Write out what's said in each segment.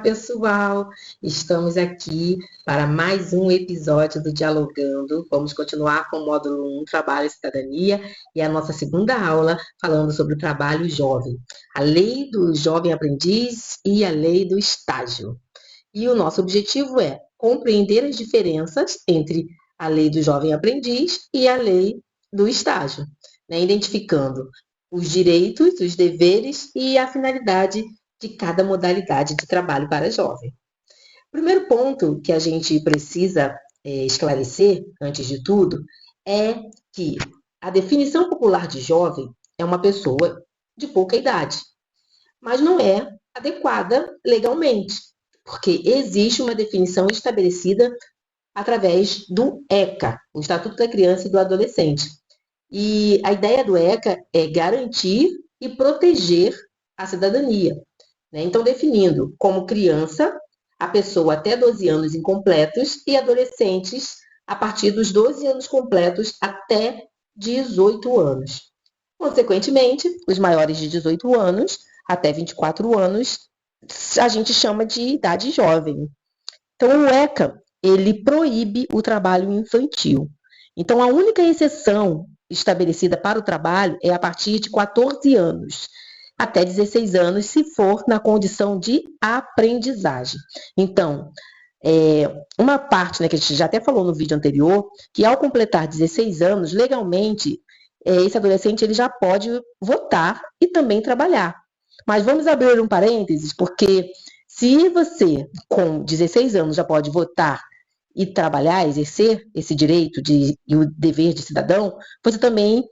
pessoal! Estamos aqui para mais um episódio do Dialogando. Vamos continuar com o módulo 1, Trabalho e Cidadania, e a nossa segunda aula falando sobre o trabalho jovem, a lei do jovem aprendiz e a lei do estágio. E o nosso objetivo é compreender as diferenças entre a lei do jovem aprendiz e a lei do estágio, né? Identificando os direitos, os deveres e a finalidade de cada modalidade de trabalho para jovem. O primeiro ponto que a gente precisa esclarecer, antes de tudo, é que a definição popular de jovem é uma pessoa de pouca idade, mas não é adequada legalmente, porque existe uma definição estabelecida através do ECA, o Estatuto da Criança e do Adolescente. E a ideia do ECA é garantir e proteger a cidadania, né? Então, definindo como criança a pessoa até 12 anos incompletos e adolescentes a partir dos 12 anos completos até 18 anos. Consequentemente, os maiores de 18 anos até 24 anos a gente chama de idade jovem. Então, o ECA, ele proíbe o trabalho infantil. Então, a única exceção estabelecida para o trabalho é a partir de 14 anos, até 16 anos, se for na condição de aprendizagem. Então, uma parte, né, que a gente já até falou no vídeo anterior, que ao completar 16 anos, legalmente, esse adolescente ele já pode votar e também trabalhar. Mas vamos abrir um parênteses, porque se você, com 16 anos, já pode votar e trabalhar, exercer esse direito e o dever de cidadão, você também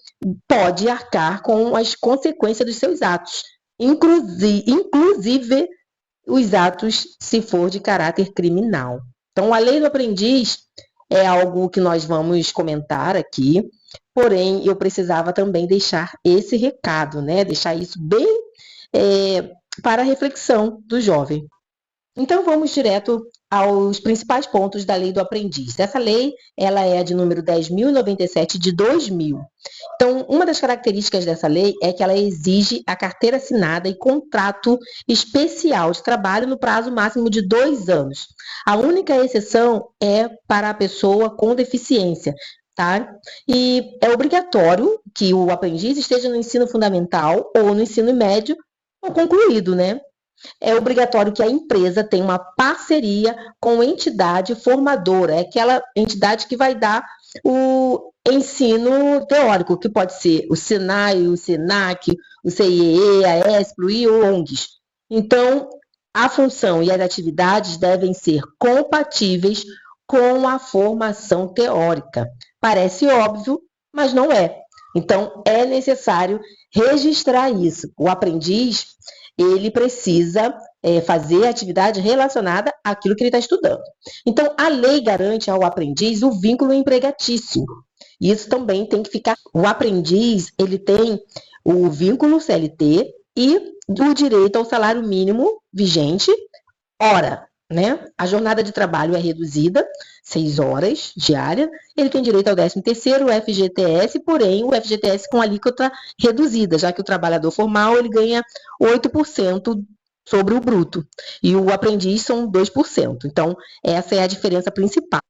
pode arcar com as consequências dos seus atos, inclusive os atos se for de caráter criminal. Então, a lei do aprendiz é algo que nós vamos comentar aqui, porém, eu precisava também deixar esse recado, né? Deixar isso bem para a reflexão do jovem. Então, vamos direto aos principais pontos da lei do aprendiz. Essa lei, ela é de número 10.097 de 2000. Então, uma das características dessa lei é que ela exige a carteira assinada e contrato especial de trabalho no prazo máximo de 2 anos. A única exceção é para a pessoa com deficiência, tá? E é obrigatório que o aprendiz esteja no ensino fundamental ou no ensino médio ou concluído, né? É obrigatório que a empresa tenha uma parceria com entidade formadora, é aquela entidade que vai dar o ensino teórico, que pode ser o Senai, o Senac, o CIEE, a ESPRO e ONGs. Então, a função e as atividades devem ser compatíveis com a formação teórica. Parece óbvio, mas não é. Então, é necessário registrar isso. O aprendiz, ele precisa fazer atividade relacionada àquilo que ele está estudando. Então, a lei garante ao aprendiz o vínculo empregatício. Isso também tem que ficar... O aprendiz, ele tem o vínculo CLT e o direito ao salário mínimo vigente, hora, né? A jornada de trabalho é reduzida, 6 horas diária. Ele tem direito ao 13º, o FGTS, porém o FGTS com alíquota reduzida, já que o trabalhador formal ele ganha 8% sobre o bruto e o aprendiz são 2%. Então, essa é a diferença principal.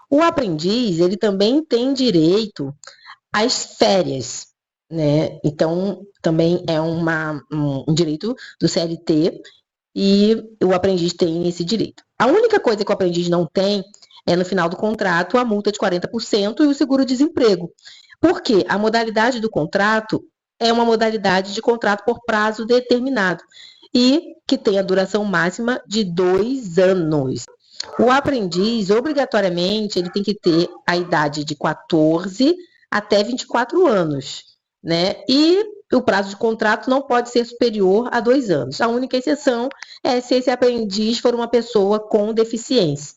O aprendiz, ele também tem direito às férias, né? Então, também é um direito do CLT e o aprendiz tem esse direito. A única coisa que o aprendiz não tem é, no final do contrato, a multa de 40% e o seguro-desemprego. Porque a modalidade do contrato é uma modalidade de contrato por prazo determinado e que tem a duração máxima de 2 anos. O aprendiz, obrigatoriamente, ele tem que ter a idade de 14 até 24 anos, né? E o prazo de contrato não pode ser superior a 2 anos. A única exceção é se esse aprendiz for uma pessoa com deficiência.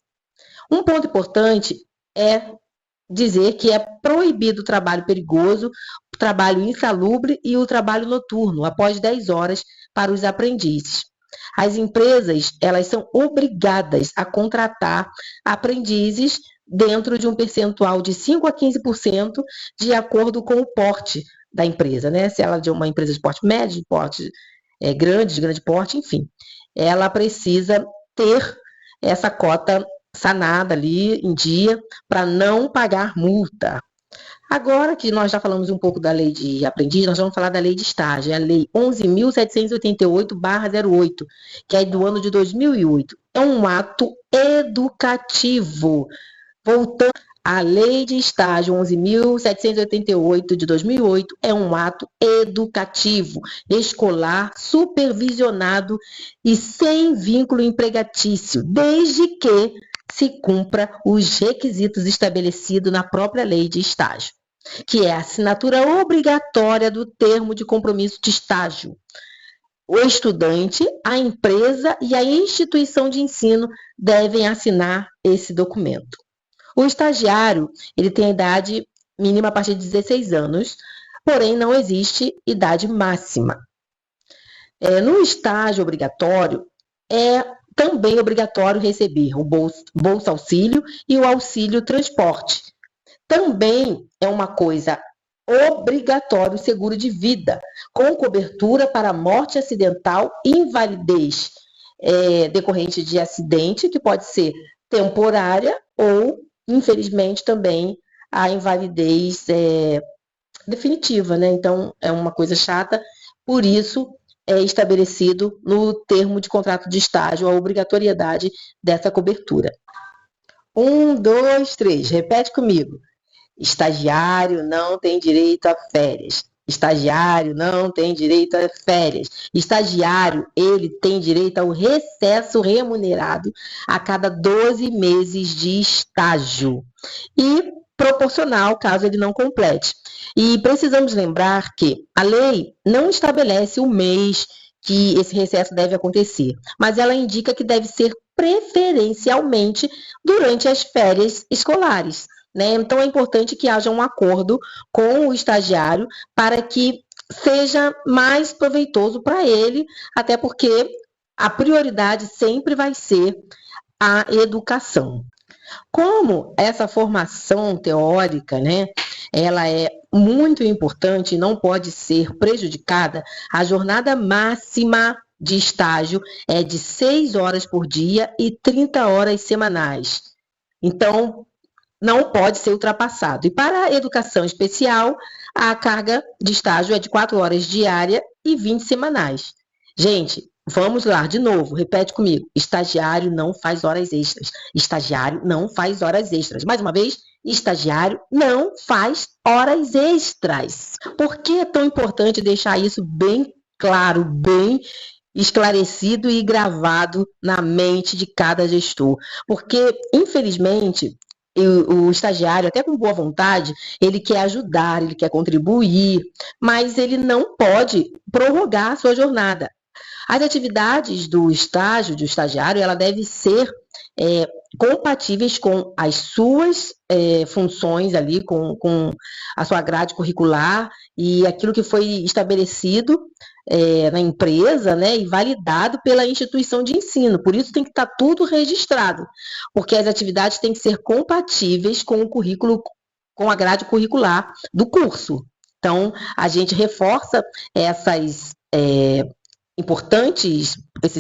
Um ponto importante é dizer que é proibido o trabalho perigoso, o trabalho insalubre e o trabalho noturno, após 10 horas, para os aprendizes. As empresas, elas são obrigadas a contratar aprendizes dentro de um percentual de 5 a 15% de acordo com o porte da empresa, né? Se ela é de uma empresa de porte médio, de porte grande, de grande porte, enfim. Ela precisa ter essa cota sanada ali em dia para não pagar multa. Agora que nós já falamos um pouco da lei de aprendiz, nós vamos falar da lei de estágio, é a lei 11.788/08, que é do ano de 2008. É um ato educativo. Voltando, a lei de estágio 11.788 de 2008 é um ato educativo, escolar, supervisionado e sem vínculo empregatício, desde que se cumpra os requisitos estabelecidos na própria lei de estágio, que é a assinatura obrigatória do termo de compromisso de estágio. O estudante, a empresa e a instituição de ensino devem assinar esse documento. O estagiário, ele tem a idade mínima a partir de 16 anos, porém não existe idade máxima. No estágio obrigatório, é também obrigatório receber o Bolsa Auxílio e o auxílio transporte. Também é uma coisa obrigatória o seguro de vida, com cobertura para morte acidental e invalidez decorrente de acidente, que pode ser temporária ou, infelizmente, também a invalidez definitiva, né? Então, é uma coisa chata, por isso é estabelecido no termo de contrato de estágio a obrigatoriedade dessa cobertura. 1, 2, 3, repete comigo. Estagiário não tem direito a férias. Estagiário não tem direito a férias. Estagiário, ele tem direito ao recesso remunerado a cada 12 meses de estágio e proporcional caso ele não complete. E precisamos lembrar que a lei não estabelece o mês que esse recesso deve acontecer, mas ela indica que deve ser preferencialmente durante as férias escolares. Né? Então, é importante que haja um acordo com o estagiário para que seja mais proveitoso para ele, até porque a prioridade sempre vai ser a educação. Como essa formação teórica, né, ela é muito importante e não pode ser prejudicada, a jornada máxima de estágio é de 6 horas por dia e 30 horas semanais. Então, não pode ser ultrapassado. E para a educação especial, a carga de estágio é de 4 horas diária e 20 semanais. Gente, vamos lá, de novo, repete comigo. Estagiário não faz horas extras. Estagiário não faz horas extras. Mais uma vez, estagiário não faz horas extras. Por que é tão importante deixar isso bem claro, bem esclarecido e gravado na mente de cada gestor? Porque, infelizmente, o estagiário, até com boa vontade, ele quer ajudar, ele quer contribuir, mas ele não pode prorrogar a sua jornada. As atividades do estágio, do estagiário, ela deve ser compatíveis com as suas funções ali, com a sua grade curricular e aquilo que foi estabelecido na empresa, né, e validado pela instituição de ensino. Por isso tem que estar tudo registrado, porque as atividades têm que ser compatíveis com o currículo, com a grade curricular do curso. Então, a gente reforça esses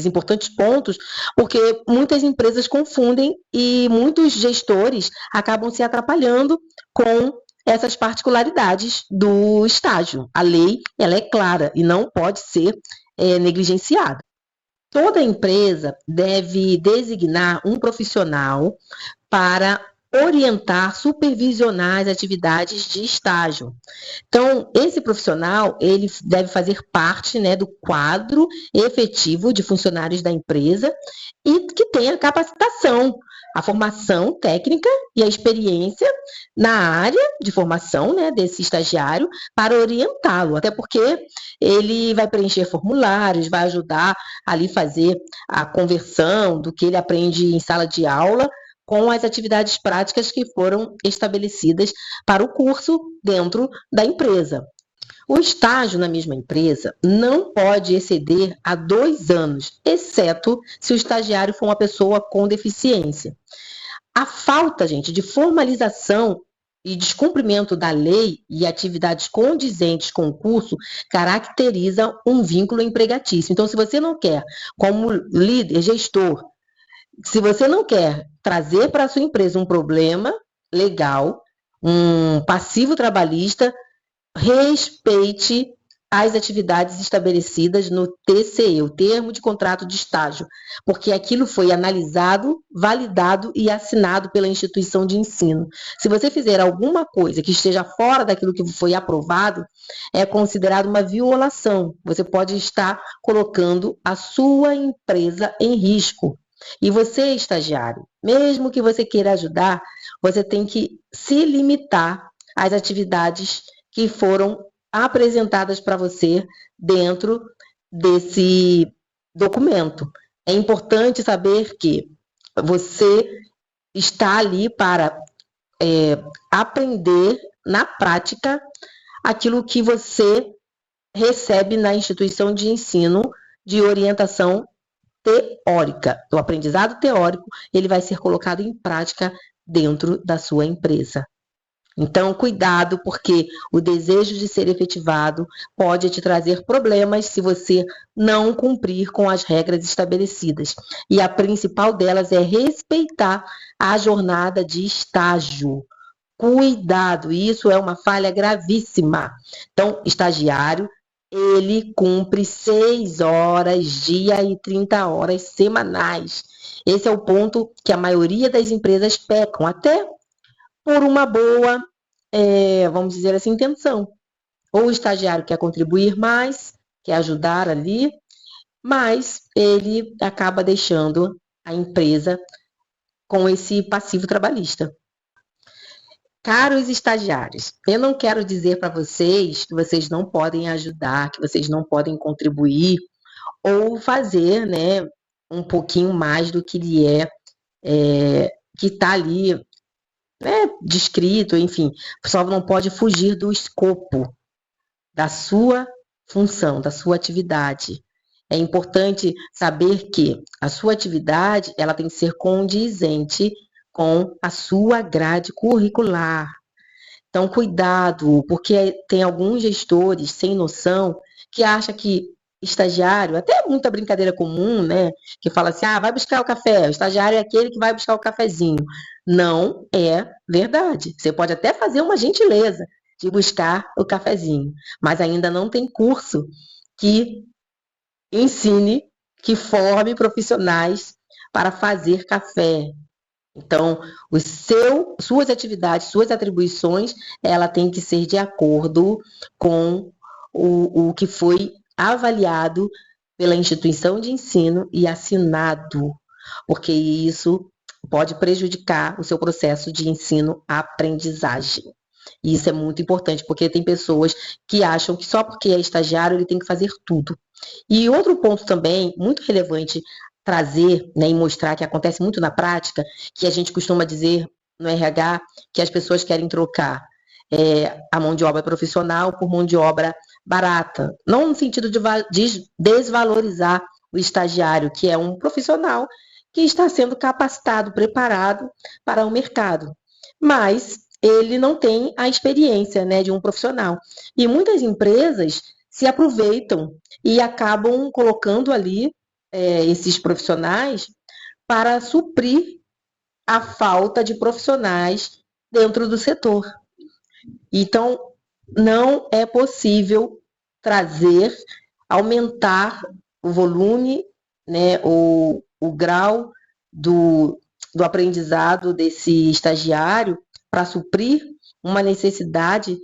importantes pontos, porque muitas empresas confundem e muitos gestores acabam se atrapalhando com essas particularidades do estágio. A lei, ela é clara e não pode ser negligenciada. Toda empresa deve designar um profissional para orientar, supervisionar as atividades de estágio. Então, esse profissional, ele deve fazer parte, né, do quadro efetivo de funcionários da empresa e que tenha capacitação, a formação técnica e a experiência na área de formação, né, desse estagiário para orientá-lo, até porque ele vai preencher formulários, vai ajudar ali fazer a conversão do que ele aprende em sala de aula com as atividades práticas que foram estabelecidas para o curso dentro da empresa. O estágio na mesma empresa não pode exceder a 2 anos, exceto se o estagiário for uma pessoa com deficiência. A falta, gente, de formalização e descumprimento da lei e atividades condizentes com o curso caracteriza um vínculo empregatício. Então, se você não quer, como líder, gestor, Se você não quer trazer para a sua empresa um problema legal, um passivo trabalhista, respeite as atividades estabelecidas no TCE, o termo de contrato de estágio, porque aquilo foi analisado, validado e assinado pela instituição de ensino. Se você fizer alguma coisa que esteja fora daquilo que foi aprovado, é considerado uma violação. Você pode estar colocando a sua empresa em risco. E você, estagiário, mesmo que você queira ajudar, você tem que se limitar às atividades que foram apresentadas para você dentro desse documento. É importante saber que você está ali para aprender na prática aquilo que você recebe na instituição de ensino de orientação teórica. O aprendizado teórico, ele vai ser colocado em prática dentro da sua empresa. Então, cuidado, porque o desejo de ser efetivado pode te trazer problemas se você não cumprir com as regras estabelecidas. E a principal delas é respeitar a jornada de estágio. Cuidado, isso é uma falha gravíssima. Então, estagiário, ele cumpre 6 horas dia e 30 horas semanais. Esse é o ponto que a maioria das empresas pecam, até por uma boa, vamos dizer assim, intenção. Ou o estagiário quer contribuir mais, quer ajudar ali, mas ele acaba deixando a empresa com esse passivo trabalhista. Caros estagiários, eu não quero dizer para vocês que vocês não podem ajudar, que vocês não podem contribuir ou fazer, né, um pouquinho mais do que lhe que está ali descrito, enfim, só não pode fugir do escopo da sua função, da sua atividade. É importante saber que a sua atividade ela tem que ser condizente com a sua grade curricular. Então, cuidado, porque tem alguns gestores sem noção que acham que estagiário, até muita brincadeira comum, né? Que fala assim, vai buscar o café, o estagiário é aquele que vai buscar o cafezinho. Não é verdade. Você pode até fazer uma gentileza de buscar o cafezinho, mas ainda não tem curso que ensine, que forme profissionais para fazer café. Então, suas atividades, suas atribuições, ela tem que ser de acordo com o que foi avaliado pela instituição de ensino e assinado, porque isso pode prejudicar o seu processo de ensino-aprendizagem. E isso é muito importante, porque tem pessoas que acham que só porque é estagiário ele tem que fazer tudo. E outro ponto também, muito relevante, trazer, né, e mostrar que acontece muito na prática, que a gente costuma dizer no RH que as pessoas querem trocar a mão de obra profissional por mão de obra barata. Não no sentido de desvalorizar o estagiário, que é um profissional que está sendo capacitado, preparado para o mercado. Mas ele não tem a experiência, né, de um profissional. E muitas empresas se aproveitam e acabam colocando ali esses profissionais para suprir a falta de profissionais dentro do setor. Então, não é possível aumentar o volume, né, o grau do aprendizado desse estagiário para suprir uma necessidade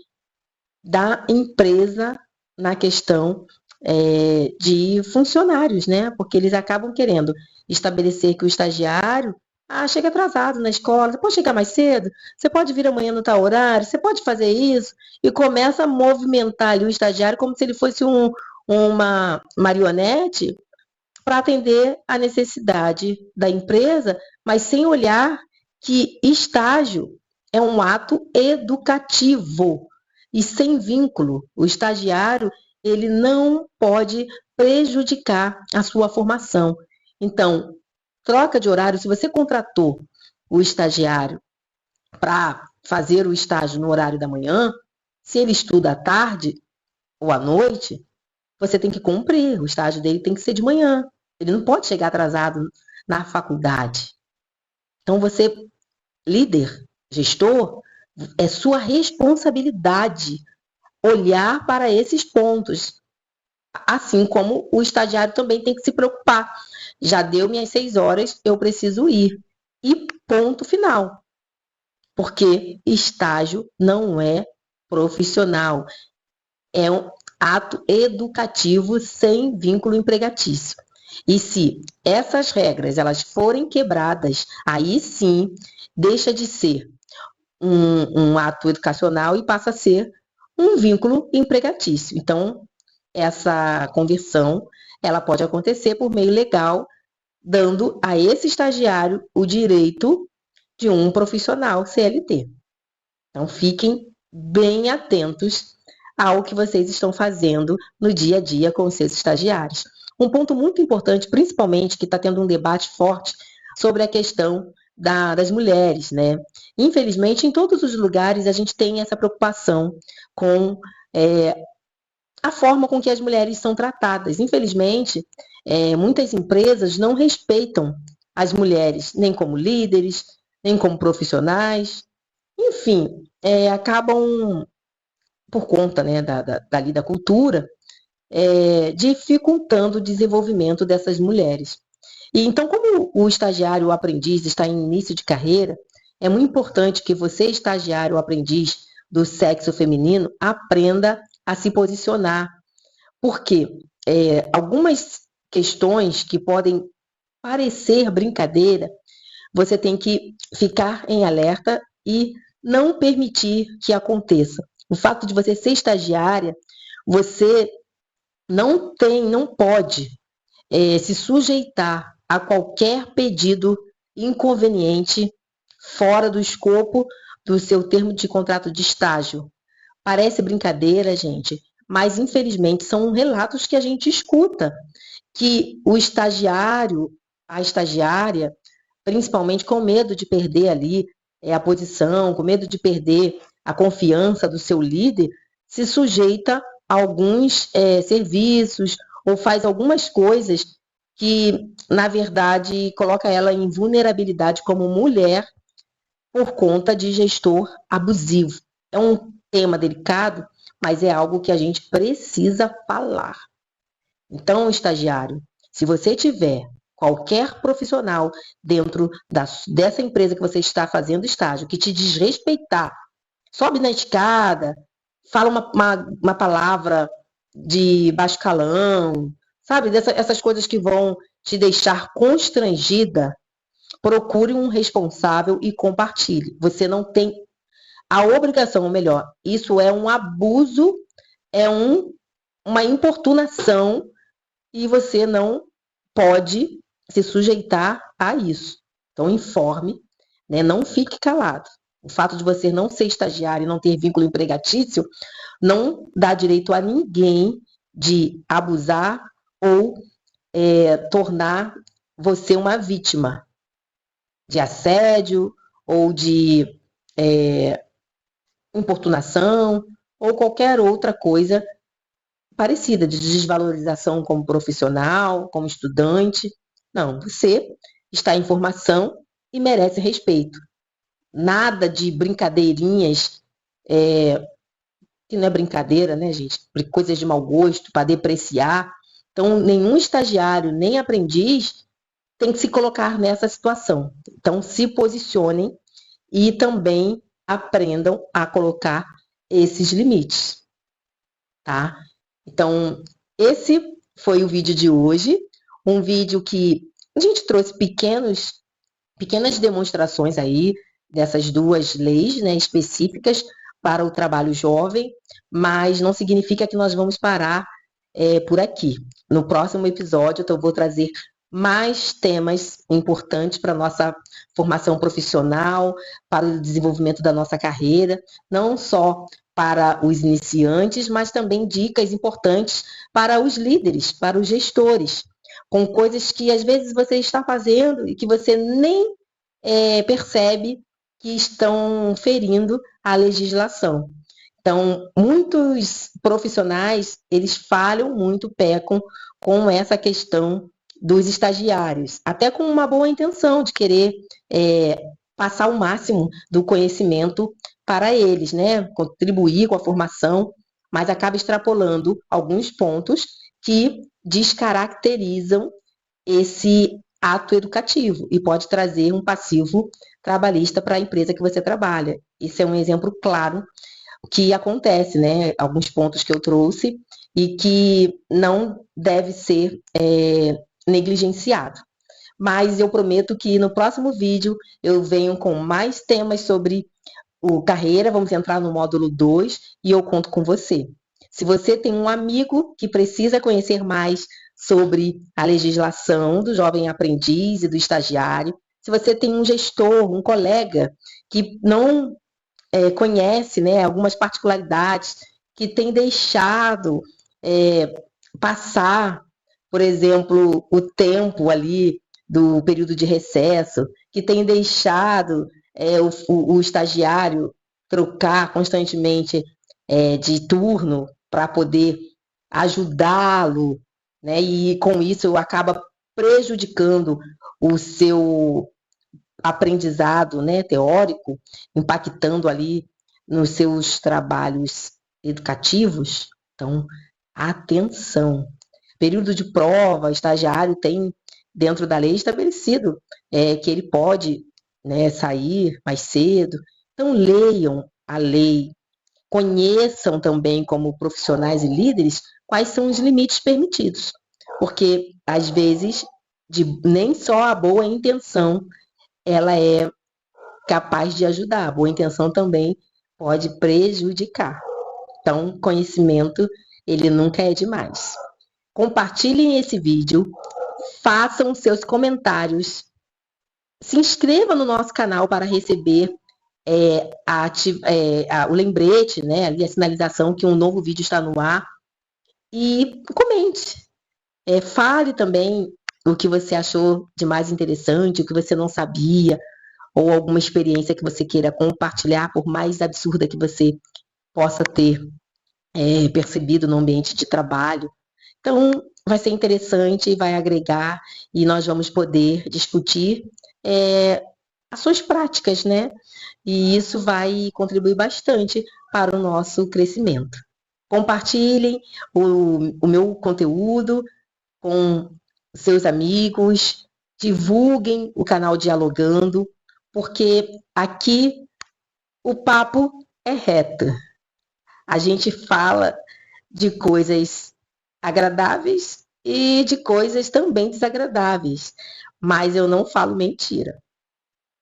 da empresa na questão de funcionários, né? Porque eles acabam querendo estabelecer que o estagiário chega atrasado na escola, você pode chegar mais cedo, você pode vir amanhã no tal horário, você pode fazer isso, e começa a movimentar ali o estagiário como se ele fosse uma marionete para atender a necessidade da empresa, mas sem olhar que estágio é um ato educativo e sem vínculo. O estagiário ele não pode prejudicar a sua formação. Então, troca de horário, se você contratou o estagiário para fazer o estágio no horário da manhã, se ele estuda à tarde ou à noite, você tem que cumprir, o estágio dele tem que ser de manhã. Ele não pode chegar atrasado na faculdade. Então, você, líder, gestor, é sua responsabilidade olhar para esses pontos, assim como o estagiário também tem que se preocupar. Já deu minhas 6 horas, eu preciso ir. E ponto final. Porque estágio não é profissional. É um ato educativo sem vínculo empregatício. E se essas regras elas forem quebradas, aí sim deixa de ser um ato educacional e passa a ser um vínculo empregatício. Então, essa conversão ela pode acontecer por meio legal, dando a esse estagiário o direito de um profissional CLT. Então, fiquem bem atentos ao que vocês estão fazendo no dia a dia com os seus estagiários. Um ponto muito importante, principalmente, que está tendo um debate forte sobre a questão das mulheres, né? Infelizmente, em todos os lugares, a gente tem essa preocupação com a forma com que as mulheres são tratadas. Infelizmente, muitas empresas não respeitam as mulheres, nem como líderes, nem como profissionais. Enfim, acabam, por conta, né, da cultura, dificultando o desenvolvimento dessas mulheres. E então, como o estagiário, o aprendiz, está em início de carreira, é muito importante que você, estagiário ou aprendiz do sexo feminino, aprenda a se posicionar. Porque algumas questões que podem parecer brincadeira, você tem que ficar em alerta e não permitir que aconteça. O fato de você ser estagiária, você não pode se sujeitar a qualquer pedido inconveniente fora do escopo do seu termo de contrato de estágio. Parece brincadeira, gente, mas infelizmente são relatos que a gente escuta, que o estagiário, a estagiária, principalmente com medo de perder ali a posição, com medo de perder a confiança do seu líder, se sujeita a alguns serviços ou faz algumas coisas que, na verdade, coloca ela em vulnerabilidade como mulher por conta de gestor abusivo. É um tema delicado, mas é algo que a gente precisa falar. Então, estagiário, se você tiver qualquer profissional dentro dessa empresa que você está fazendo estágio que te desrespeitar, sobe na escada, fala uma palavra de baixo calão, sabe? Essas coisas que vão te deixar constrangida, procure um responsável e compartilhe. Você não tem a obrigação, ou melhor, isso é um abuso, é uma importunação e você não pode se sujeitar a isso. Então, informe, né? Não fique calado. O fato de você não ser estagiário e não ter vínculo empregatício não dá direito a ninguém de abusar ou tornar você uma vítima de assédio ou de importunação ou qualquer outra coisa parecida, de desvalorização como profissional, como estudante. Não, você está em formação e merece respeito. Nada de brincadeirinhas, que não é brincadeira, né, gente? Coisas de mau gosto, para depreciar. Então, nenhum estagiário, nem aprendiz tem que se colocar nessa situação. Então, se posicionem e também aprendam a colocar esses limites, tá? Então, esse foi o vídeo de hoje, um vídeo que a gente trouxe pequenas demonstrações aí dessas duas leis, né, específicas para o trabalho jovem, mas não significa que nós vamos parar por aqui. No próximo episódio, eu vou trazer mais temas importantes para a nossa formação profissional, para o desenvolvimento da nossa carreira, não só para os iniciantes, mas também dicas importantes para os líderes, para os gestores, com coisas que às vezes você está fazendo e que você nem percebe que estão ferindo a legislação. Então, muitos profissionais, eles falham muito, pecam com essa questão dos estagiários, até com uma boa intenção de querer passar o máximo do conhecimento para eles, né? Contribuir com a formação, mas acaba extrapolando alguns pontos que descaracterizam esse ato educativo e pode trazer um passivo trabalhista para a empresa que você trabalha. Isso é um exemplo claro que acontece, né? Alguns pontos que eu trouxe e que não deve ser negligenciado. Mas eu prometo que no próximo vídeo eu venho com mais temas sobre o carreira, vamos entrar no módulo 2 e eu conto com você. Se você tem um amigo que precisa conhecer mais sobre a legislação do jovem aprendiz e do estagiário, se você tem um gestor, um colega que não conhece, né, algumas particularidades, que tem deixado passar, por exemplo, o tempo ali do período de recesso, que tem deixado o estagiário trocar constantemente de turno para poder ajudá-lo, né? E com isso acaba prejudicando o seu aprendizado, né, teórico, impactando ali nos seus trabalhos educativos. Então, atenção. Período de prova, estagiário tem dentro da lei estabelecido que ele pode, né, sair mais cedo. Então, leiam a lei, conheçam também como profissionais e líderes quais são os limites permitidos, porque às vezes nem só a boa intenção ela é capaz de ajudar, a boa intenção também pode prejudicar. Então, conhecimento, ele nunca é demais. Compartilhem esse vídeo, façam seus comentários, se inscreva no nosso canal para receber o lembrete, né, ali a sinalização que um novo vídeo está no ar, e comente. Fale também o que você achou de mais interessante, o que você não sabia, ou alguma experiência que você queira compartilhar, por mais absurda que você possa ter percebido no ambiente de trabalho. Então, vai ser interessante e vai agregar, e nós vamos poder discutir ações práticas, né? E isso vai contribuir bastante para o nosso crescimento. Compartilhem o meu conteúdo com seus amigos, divulguem o canal Dialogando, porque aqui o papo é reto. A gente fala de coisas agradáveis e de coisas também desagradáveis, mas eu não falo mentira.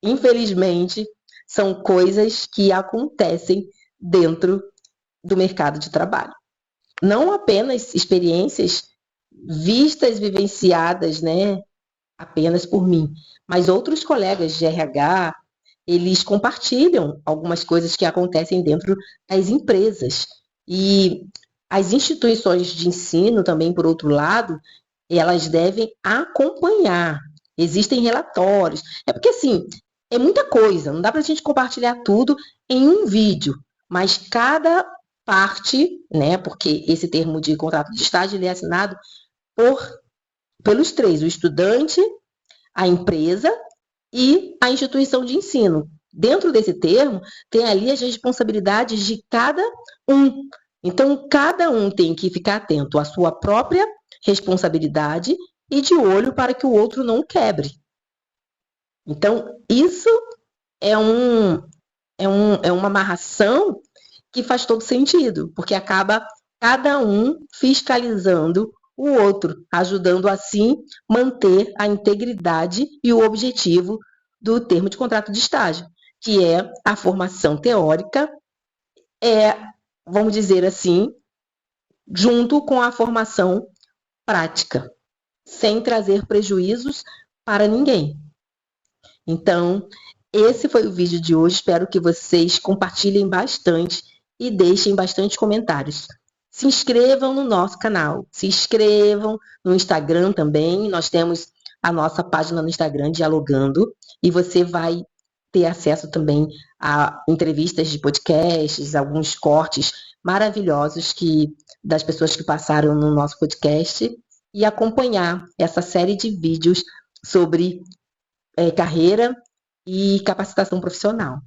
Infelizmente, são coisas que acontecem dentro do mercado de trabalho. Não apenas experiências vistas, vivenciadas, né, apenas por mim, mas outros colegas de RH, eles compartilham algumas coisas que acontecem dentro das empresas. E as instituições de ensino também, por outro lado, elas devem acompanhar. Existem relatórios. É porque, assim, é muita coisa, não dá para a gente compartilhar tudo em um vídeo, mas cada parte, né, porque esse termo de contrato de estágio ele é assinado pelos três, o estudante, a empresa e a instituição de ensino. Dentro desse termo, tem ali as responsabilidades de cada um. Então, cada um tem que ficar atento à sua própria responsabilidade e de olho para que o outro não quebre. Então, isso é uma amarração que faz todo sentido, porque acaba cada um fiscalizando o outro, ajudando assim manter a integridade e o objetivo do termo de contrato de estágio, que é a formação teórica, vamos dizer assim, junto com a formação prática, sem trazer prejuízos para ninguém. Então, esse foi o vídeo de hoje. Espero que vocês compartilhem bastante e deixem bastante comentários. Se inscrevam no nosso canal, se inscrevam no Instagram também. Nós temos a nossa página no Instagram, Dialogando, e você vai ter acesso também a entrevistas de podcasts, alguns cortes maravilhosos das pessoas que passaram no nosso podcast. e acompanhar essa série de vídeos sobre carreira e capacitação profissional.